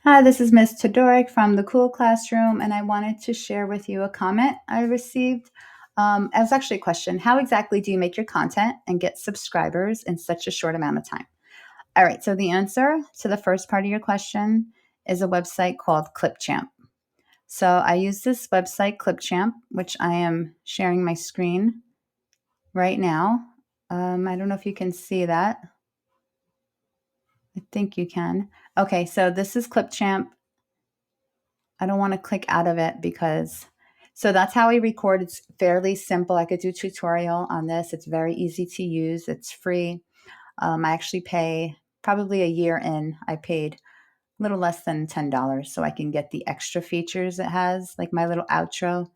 Hi, this is Miss Todoric from the Cool Classroom, and I wanted to share with you a comment I received. It was actually a question. How exactly do you make your content and get subscribers in such a short amount of time? All right, so the answer to the first part of your question is a website called Clipchamp. So I use this website, Clipchamp, which I am sharing my screen right now. I don't know if you can see that. I think you can. Okay, so this is Clipchamp. I don't want to click out of it because so that's how I record. It's fairly simple. I could do a tutorial on this. It's very easy to use. It's free. I actually pay probably a year in. I paid a little less than $10 so I can get the extra features it has, like my little outro.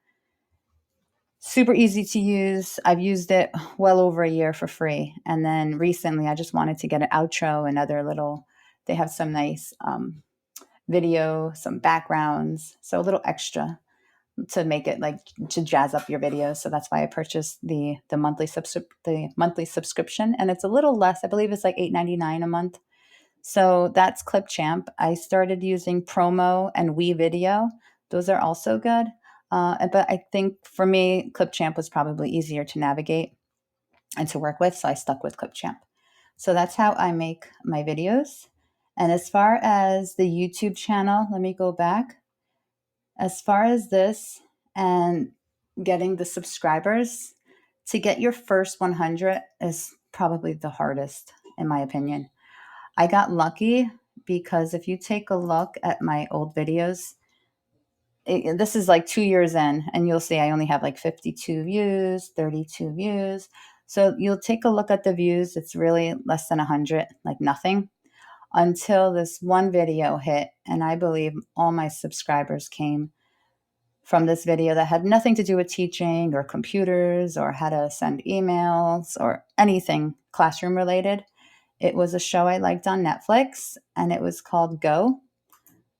Super easy to use. I've used it well over a year for free. And then recently I just wanted to get an outro and other little, they have some nice video, some backgrounds, so a little extra to make it like to jazz up your videos. So that's why I purchased the monthly subscription, and it's a little less. I believe it's like $8.99 a month. So that's Clipchamp. I started using Promo and WeVideo. Those are also good. But I think for me, Clipchamp was probably easier to navigate and to work with, so I stuck with Clipchamp. So that's how I make my videos. And as far as the YouTube channel, let me go back. As far as this and getting the subscribers, to get your first 100 is probably the hardest, in my opinion. I got lucky because if you take a look at my old videos, this is like 2 years in, and you'll see I only have like 52 views, 32 views. So you'll take a look at the views, it's really less than 100, like nothing, until this one video hit. And I believe all my subscribers came from this video that had nothing to do with teaching or computers or how to send emails or anything classroom related. It was a show I liked on Netflix, and it was called Go.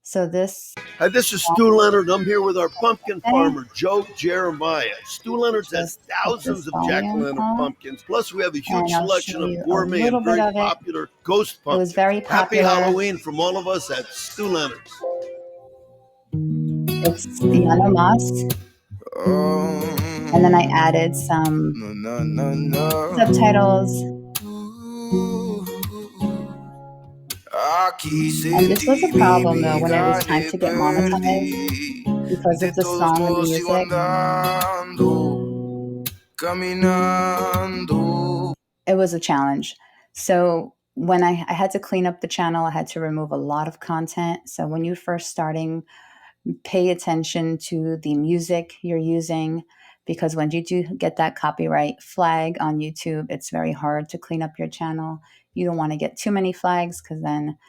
So this Hi, this is Stu Leonard. I'm here with our pumpkin okay, farmer, Joe Jeremiah. Stu Leonard has just put thousands this of volume jack-o'-lantern on, pumpkins. Plus, we have a huge and I'll show selection of you a gourmet little and bit very of it. popular ghost It was pumpkins. very Happy popular. Halloween from all of us at Stu Leonard's. It's piano moss, and then I added some No, no, no, subtitles. Aquí And this was a sentí problem though mi when it was vida time y to get monetized perdí. because De of the todos song and the modos sigo music. andando, caminando. It was a challenge. So when I had to clean up the channel, I had to remove a lot of content. So when you're first starting, pay attention to the music you're using, because when you do get that copyright flag on YouTube, it's very hard to clean up your channel. You don't want to get too many flags because then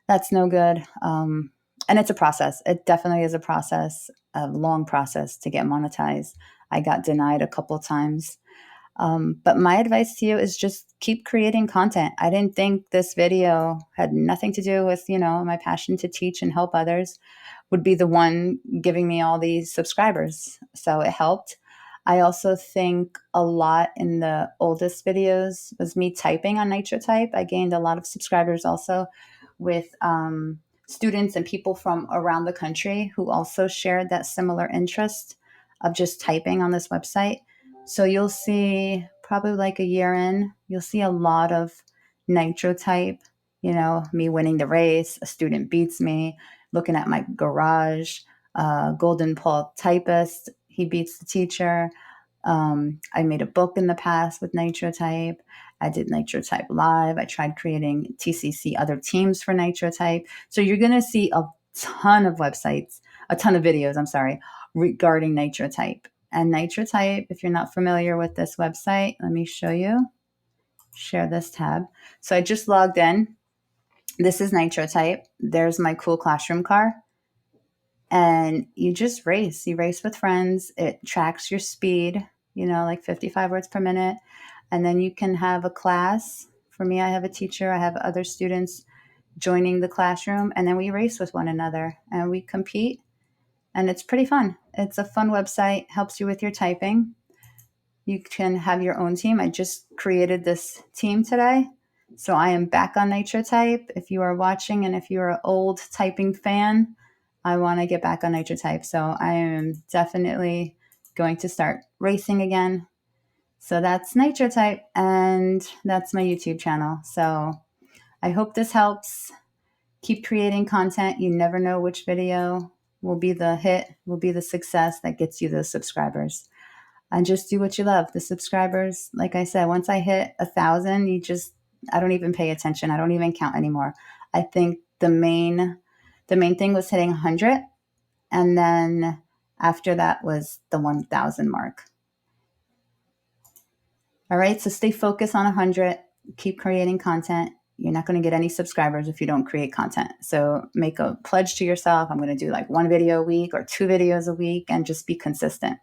that's no good. And it's a process. It definitely is a process, a long process to get monetized. I got denied a couple times. But my advice to you is just keep creating content. I didn't think this video had nothing to do with, my passion to teach and help others would be the one giving me all these subscribers. So it helped. I also think a lot in the oldest videos was me typing on NitroType. I gained a lot of subscribers also with students and people from around the country who also shared that similar interest of just typing on this website. So you'll see probably like a year in, you'll see a lot of NitroType, me winning the race, a student beats me, looking at my garage, Golden Paul typist, he beats the teacher. I made a book in the past with NitroType. I did NitroType Live. I tried creating TCC other teams for NitroType. So you're going to see a ton of websites, a ton of videos, I'm sorry, regarding NitroType. And NitroType, if you're not familiar with this website, let me show you. Share this tab. So I just logged in. This is NitroType. There's my cool classroom car. And you just race. You race with friends. It tracks your speed, like 55 words per minute. And then you can have a class. For me, I have a teacher, I have other students joining the classroom, and then we race with one another and we compete. And it's pretty fun. It's a fun website, helps you with your typing. You can have your own team. I just created this team today. So I am back on NitroType. If you are watching and if you're an old typing fan, I want to get back on NitroType. So I am definitely going to start racing again. So that's NitroType, and that's my YouTube channel. So I hope this helps. Keep creating content. You never know which video will be the hit, will be the success that gets you those subscribers. And just do what you love. The subscribers, like I said, once I hit 1,000, I don't even pay attention. I don't even count anymore. I think the main thing was hitting 100, and then after that was the 1,000 mark. All right, so stay focused on 100. Keep creating content. You're not going to get any subscribers if you don't create content. So make a pledge to yourself. I'm going to do like 1 video a week or 2 videos a week, and just be consistent.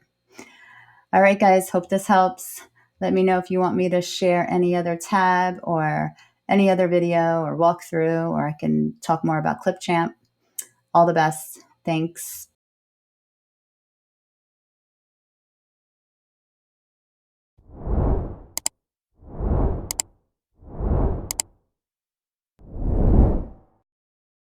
All right, guys, hope this helps. Let me know if you want me to share any other tab or any other video or walkthrough, or I can talk more about Clipchamp. All the best. Thanks.